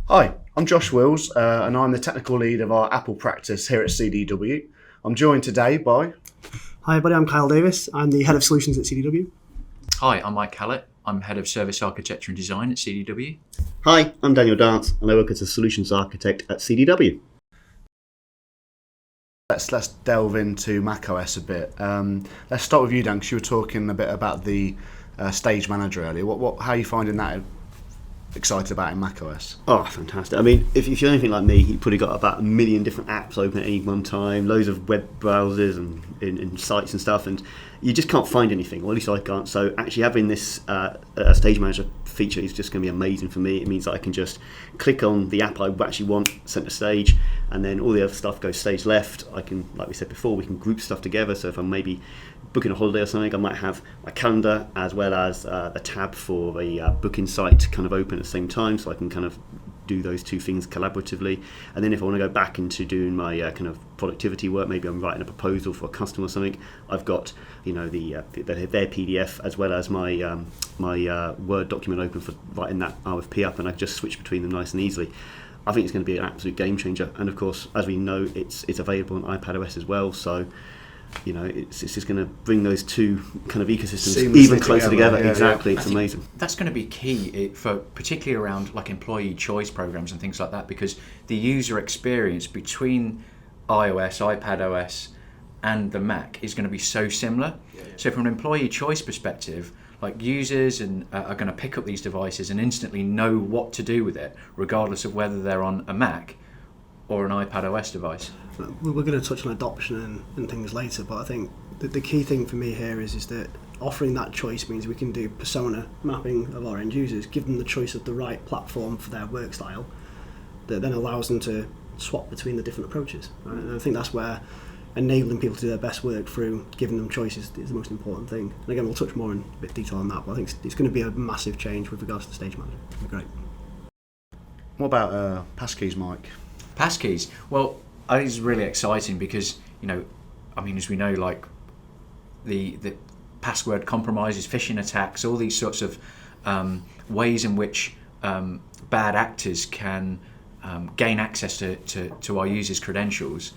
Hi, I'm Josh Wills, and I'm the technical lead of our Apple practice here at CDW. I'm joined today by... Hi everybody, I'm Kyle Davis. I'm the Head of Solutions at CDW. Hi, I'm Mike Callett. I'm Head of Service Architecture and Design at CDW. Hi, I'm Daniel Dance, and I work as a Solutions Architect at CDW. Let's delve into macOS a bit. Let's start with you, Dan, because you were talking a bit about the Stage Manager earlier. How are you finding that excited about in macOS? Oh, fantastic. I mean, if you're anything like me, you've probably got about 1 million different apps open at any one time, loads of web browsers and sites and stuff, and you just can't find anything, or at least I can't. So actually having this Stage Manager feature is just going to be amazing for me. It means that I can just click on the app I actually want, center stage, and then all the other stuff goes stage left. I can, like we said before, we can group stuff together. So if I'm maybe booking a holiday or something, I might have my calendar as well as a tab for a booking site kind of open at the same time, so I can kind of do those two things collaboratively. And then if I want to go back into doing my kind of productivity work, maybe I'm writing a proposal for a customer or something, I've got their PDF as well as my Word document open for writing that RFP up, and I just switch between them nice and easily. I think it's going to be an absolute game changer. And of course, as we know, it's available on iPadOS as well, so it's just going to bring those two kind of ecosystems Seamlessly even closer together. Yeah, exactly. yeah. It's amazing. That's going to be key for particularly around like employee choice programs and things like that, because the user experience between iOS, iPadOS, and the Mac is going to be so similar. Yeah. So from an employee choice perspective, like users are going to pick up these devices and instantly know what to do with it, regardless of whether they're on a Mac or an iPadOS device. We're going to touch on adoption and things later, but I think the key thing for me here is that offering that choice means we can do persona mapping of our end users, give them the choice of the right platform for their work style, that then allows them to swap between the different approaches. Right? And I think that's where enabling people to do their best work through giving them choices is the most important thing. And again, we'll touch more in a bit of detail on that, but I think it's going to be a massive change with regards to the Stage Manager. It'll be great. What about passkeys, Mike? Passkeys. Well, it's really exciting because, as we know, like the password compromises, phishing attacks, all these sorts of ways in which bad actors can gain access to our users' credentials.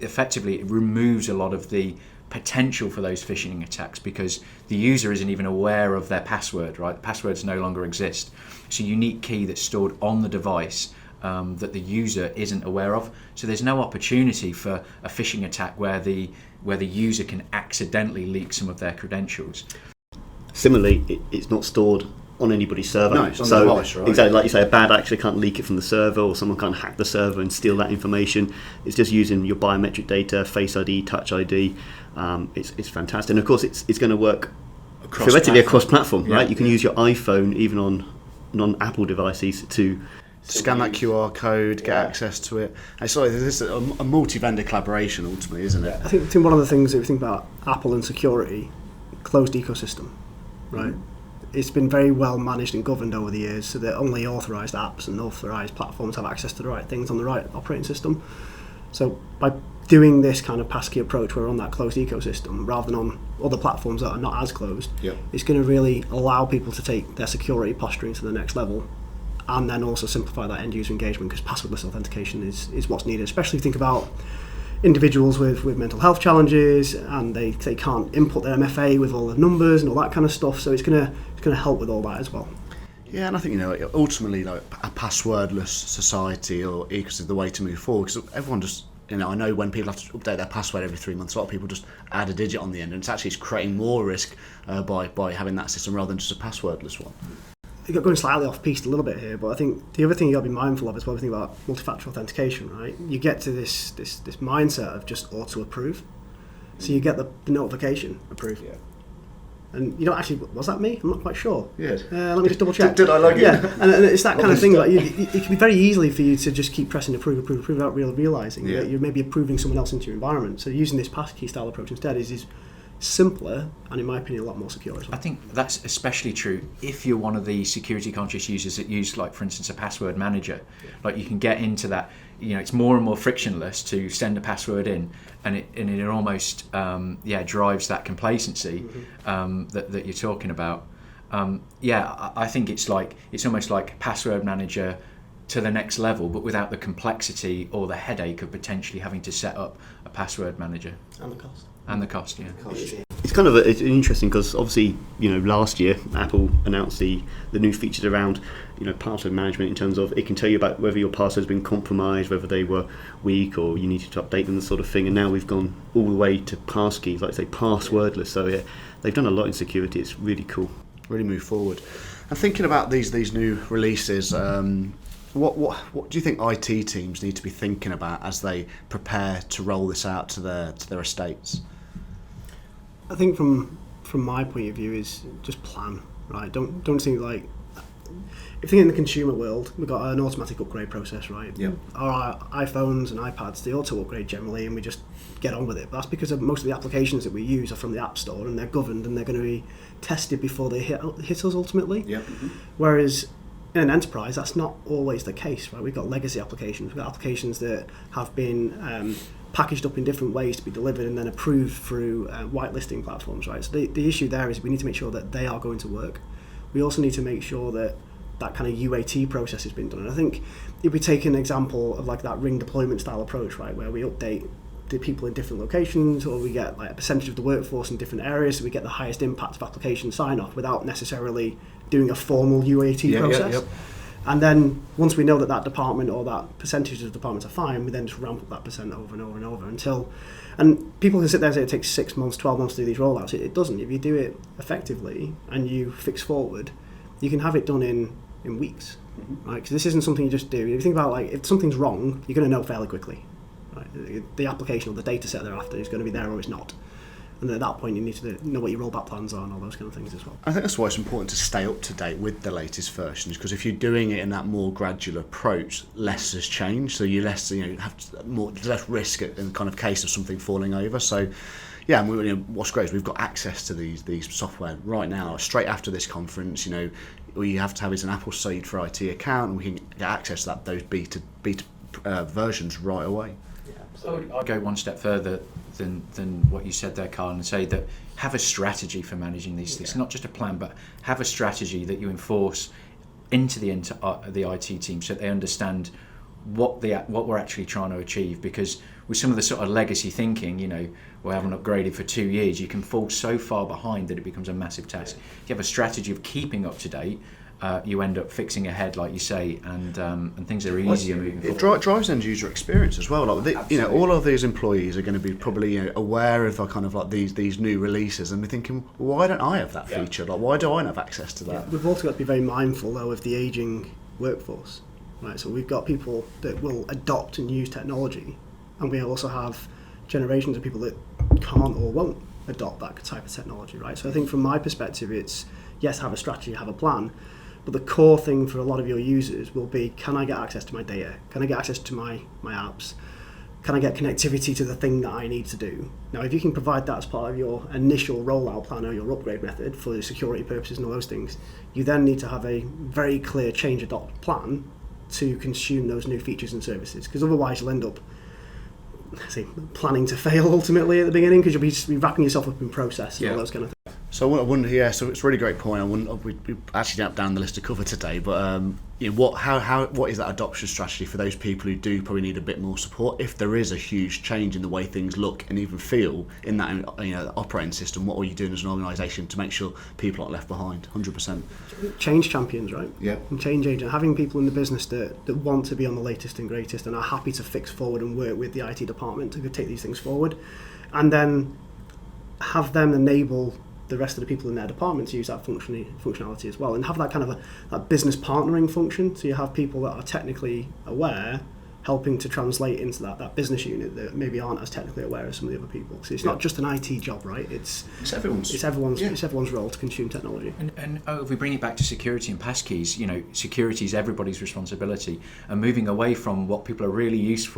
Effectively it removes a lot of the potential for those phishing attacks because the user isn't even aware of their password, right? The passwords no longer exist. It's a unique key that's stored on the device that the user isn't aware of. So there's no opportunity for a phishing attack where the user can accidentally leak some of their credentials. Similarly, it's not stored on anybody's server. No, it's on the device, right? Exactly, like you say, a bad actor can't leak it from the server, or someone can't hack the server and steal that information. It's just using your biometric data, Face ID, Touch ID. It's fantastic, and of course, it's going to work theoretically across platform, right? You can use your iPhone even on non-Apple devices to scan that QR code, get access to it. It's like this is a multi-vendor collaboration, ultimately, isn't it? I think one of the things that we think about Apple and security, closed ecosystem, right? Mm-hmm. It's been very well managed and governed over the years so that only authorised apps and authorised platforms have access to the right things on the right operating system. So by doing this kind of passkey approach, we're on that closed ecosystem rather than on other platforms that are not as closed. Yep. It's going to really allow people to take their security posturing to the next level, and then also simplify that end user engagement, because passwordless authentication is what's needed, especially if you think about individuals with mental health challenges and they can't input their MFA with all the numbers and all that kind of stuff. So it's going to help with all that as well. Yeah, and I think ultimately a passwordless society or ecosystem is the way to move forward, because everyone just I know when people have to update their password every 3 months, a lot of people just add a digit on the end, and it's creating more risk by having that system rather than just a passwordless one. You're going slightly off-piste a little bit here, but I think the other thing you've got to be mindful of is when we think about multi-factor authentication, right? You get to this mindset of just auto-approve. So you get the notification approved. Yeah. And you don't actually, was that me? I'm not quite sure. Yeah. Let me just double check. Did I log in? Yeah, and it's that kind of thing. Like it can be very easily for you to just keep pressing approve without really realising that you're maybe approving someone else into your environment. So using this passkey style approach instead is simpler and, in my opinion, a lot more secure as well. I think that's especially true if you're one of the security conscious users that use, like, for instance, a password manager. Like, you can get into that. It's more and more frictionless to send a password in, and it almost drives that complacency that you're talking about. I think it's almost like password manager to the next level, but without the complexity or the headache of potentially having to set up a password manager. And the cost. And the cost, yeah. It's kind of it's interesting because obviously, last year Apple announced the new features around, password management in terms of it can tell you about whether your password's been compromised, whether they were weak or you needed to update them, the sort of thing. And now we've gone all the way to PassKey, like say passwordless. So yeah, they've done a lot in security. It's really cool. Really move forward. And thinking about these new releases, what do you think IT teams need to be thinking about as they prepare to roll this out to their estates? I think from my point of view is just plan, right? Don't think like, if you think in the consumer world, we've got an automatic upgrade process, right? Yep. Our iPhones and iPads, they auto upgrade generally, and we just get on with it. But that's because most of the applications that we use are from the App Store, and they're governed, and they're going to be tested before they hit us ultimately. Yep. Whereas in an enterprise, that's not always the case, right? We've got legacy applications. We've got applications that have been packaged up in different ways to be delivered and then approved through whitelisting platforms, right? So the issue there is we need to make sure that they are going to work. We also need to make sure that kind of UAT process has been done. And I think if we take an example of like that ring deployment style approach, right, where we update the people in different locations, or we get like a percentage of the workforce in different areas, so we get the highest impact of application sign-off without necessarily doing a formal UAT process. And then once we know that department or that percentage of departments are fine, we then just ramp up that percent over and over and over until... And people can sit there and say it takes 6 months, 12 months to do these rollouts. It doesn't. If you do it effectively and you fix forward, you can have it done in weeks. Right? Because this isn't something you just do. If you think about like, if something's wrong, you're going to know fairly quickly. Right? The application or the data set thereafter is going to be there or it's not. And at that point you need to know what your rollback plans are and all those kind of things as well. I think that's why it's important to stay up to date with the latest versions, because if you're doing it in that more gradual approach, less has changed, so you less have more less risk in kind of case of something falling over. So yeah, and what's great is we've got access to these software right now, straight after this conference. All you have to have is an Apple Seed for IT account, and we can get access to those beta versions right away. I'd go one step further than what you said there, Carl, and say that have a strategy for managing these things. Not just a plan, but have a strategy that you enforce into the IT team so that they understand what we're actually trying to achieve. Because with some of the sort of legacy thinking, we haven't upgraded for 2 years, you can fall so far behind that it becomes a massive task. If you have a strategy of keeping up to date, you end up fixing ahead, like you say, and things are easier moving forward. It drives end user experience as well. Like all of these employees are going to be probably aware of kind of like these new releases, and they're thinking, well, why don't I have that feature? Like, why do I not have access to that? Yeah. We've also got to be very mindful though of the aging workforce, right? So we've got people that will adopt and use technology, and we also have generations of people that can't or won't adopt that type of technology, right? So I think from my perspective, it's yes, have a strategy, have a plan. But the core thing for a lot of your users will be, can I get access to my data? Can I get access to my apps? Can I get connectivity to the thing that I need to do? Now, if you can provide that as part of your initial rollout plan or your upgrade method for security purposes and all those things, you then need to have a very clear change adopt plan to consume those new features and services. Because otherwise you'll end up planning to fail ultimately at the beginning, because you'll be wrapping yourself up in process and all those kind of things. So I wonder, so it's a really great point. We actually don't have down the list to cover today, but what is that adoption strategy for those people who do probably need a bit more support? If there is a huge change in the way things look and even feel in that operating system, what are you doing as an organisation to make sure people aren't left behind? 100%. Change champions, right? Yeah. And change agent, having people in the business that want to be on the latest and greatest and are happy to fix forward and work with the IT department to take these things forward, and then have them enable the rest of the people in their department to use that functionality as well, and have that kind of that business partnering function. So you have people that are technically aware helping to translate into that business unit that maybe aren't as technically aware as some of the other people. So it's not just an IT job, right? It's everyone's role to consume technology. And if we bring it back to security and passkeys, security is everybody's responsibility, and moving away from what people are really used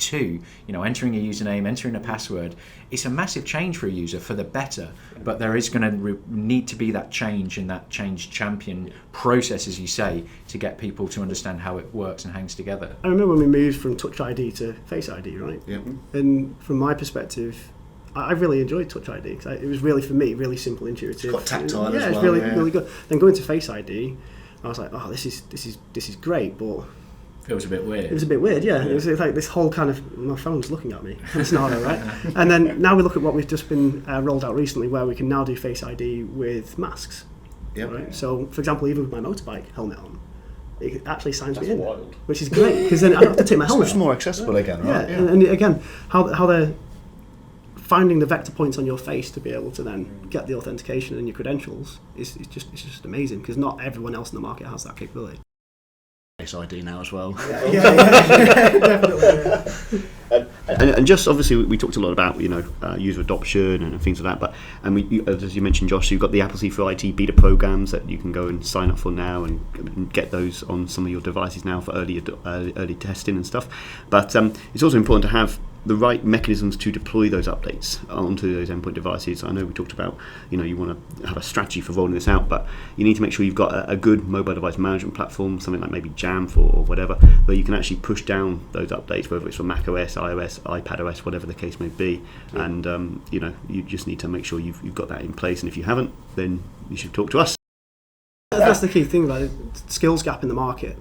to, entering a username, entering a password. It's a massive change for a user for the better, but there is going to need to be that change and that change champion process, as you say, to get people to understand how it works and hangs together. I remember when we moved from Touch ID to Face ID, right? Yeah. And from my perspective, I really enjoyed Touch ID because it was really, for me, really simple, intuitive. It's got tactile yeah, as it's well. really, Yeah. really good. Then going to Face ID, I was like, oh, this is great, but It was a bit weird. it was a bit weird. Yeah, it was like this whole kind of, my phone's looking at me. It's not all right. And then now we look at what we've just been rolled out recently, where we can now do Face ID with masks. Yep. Right. So, for example, even with my motorbike helmet on, it actually signs me That's in, wild. which is great because then I don't have to take my It's helmet much off. more accessible again, right? Yeah, and again, how they're finding the vector points on your face to be able to then get the authentication and your credentials is just amazing because not everyone else in the market has that capability. Face ID now as well. Yeah, definitely. And just obviously we talked a lot about user adoption and things like that, but as you mentioned, Josh, you've got the Apple C for IT beta programs that you can go and sign up for now and get those on some of your devices now for early testing and stuff. But it's also important to have the right mechanisms to deploy those updates onto those endpoint devices. I know we talked about, you want to have a strategy for rolling this out, but you need to make sure you've got a good mobile device management platform, something like maybe Jamf or whatever, where you can actually push down those updates, whether it's for macOS, iOS, iPadOS, whatever the case may be. And you just need to make sure you've got that in place. And if you haven't, then you should talk to us. That's the key thing, like skills gap in the market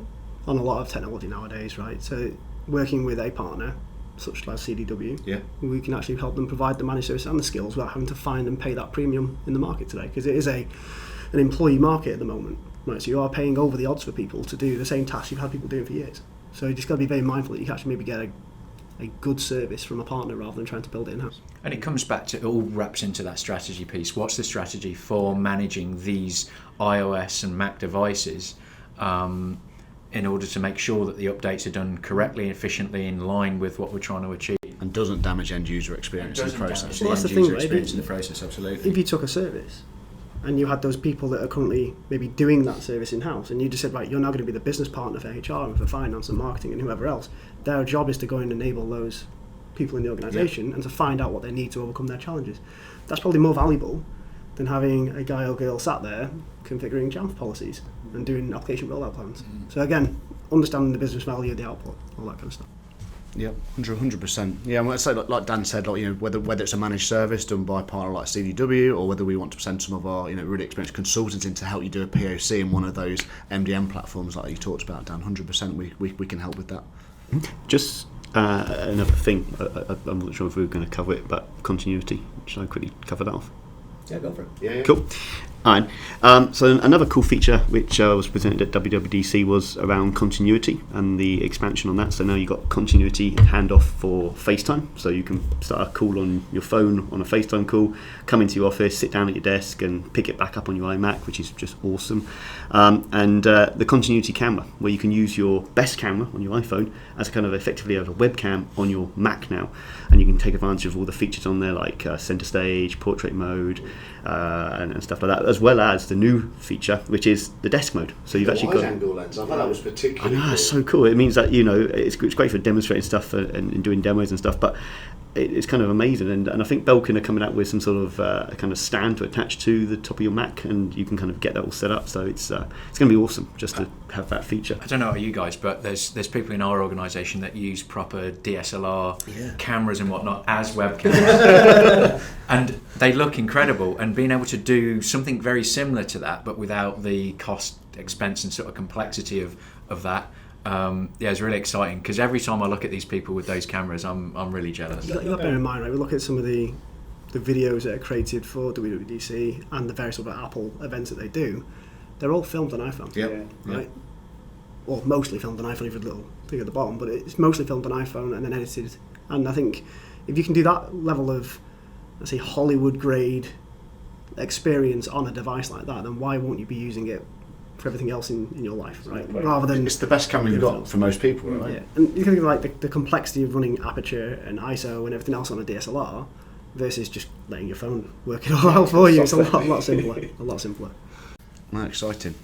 on a lot of technology nowadays, right? So working with a partner such as CDW, Yeah. we can actually help them provide the managed service and the skills without having to find and pay that premium in the market today, because it is an employee market at the moment, right? So you are paying over the odds for people to do the same tasks you've had people doing for years. So you just got to be very mindful that you can actually maybe get a good service from a partner rather than trying to build it in-house. And it comes back to, it all wraps into that strategy piece. What's the strategy for managing these iOS and Mac devices in order to make sure that the updates are done correctly and efficiently in line with what we're trying to achieve? And doesn't damage end user experience in the process. Well, that's the thing, right? Experience in the process, absolutely. If you took a service and you had those people that are currently maybe doing that service in-house and you just said, right, you're now going to be the business partner for HR and for finance and marketing and whoever else, their job is to go and enable those people in the organisation and to find out what they need to overcome their challenges. That's probably more valuable than having a guy or girl sat there configuring Jamf policies and doing application rollout plans. So again, understanding the business value of the output, all that kind of stuff. Yep, 100%. Yeah, and I'd say like Dan said, whether it's a managed service done by a partner like CDW, or whether we want to send some of our really experienced consultants in to help you do a POC in one of those MDM platforms like you talked about, Dan. 100%, we can help with that. Just another thing, I'm not sure if we were going to cover it, but continuity. Should I quickly cover that off? Yeah, go for it. Yeah. Cool. All right. So another cool feature which was presented at WWDC was around continuity and the expansion on that. So now you've got continuity handoff for FaceTime. So you can start a call on your phone on a FaceTime call, come into your office, sit down at your desk and pick it back up on your iMac, which is just awesome. And the continuity camera, where you can use your best camera on your iPhone as kind of effectively as a webcam on your Mac now. And you can take advantage of all the features on there like center stage, portrait mode, and stuff like that, as well as the new feature, which is the desk mode. So you've actually got wide-angle lens. I thought that was I particularly know, it's so cool. It means that it's great for demonstrating stuff and doing demos and stuff, but it's kind of amazing. And I think Belkin are coming out with some sort of kind of stand to attach to the top of your Mac, and you can kind of get that all set up. So it's going to be awesome just to have that feature. I don't know about you guys, but there's people in our organisation that use proper DSLR cameras and whatnot as webcams, and they look incredible. And being able to do something very similar to that, but without the cost, expense, and sort of complexity of that, it's really exciting. Because every time I look at these people with those cameras, I'm really jealous. You've got to bear in mind, right? We look at some of the videos that are created for WWDC and the various other Apple events that they do. They're all filmed on iPhone. Yep. Right? Or mostly filmed on iPhone, even a little thing at the bottom, but it's mostly filmed on iPhone and then edited. And I think if you can do that level of, let's say, Hollywood grade experience on a device like that, then why won't you be using it for everything else in your life, right? Rather than It's the best camera you've got for most people, right? yeah, and you can think of like the complexity of running aperture and ISO and everything else on a DSLR versus just letting your phone work it all out for you. It's a lot simpler. A lot simpler. Well, exciting.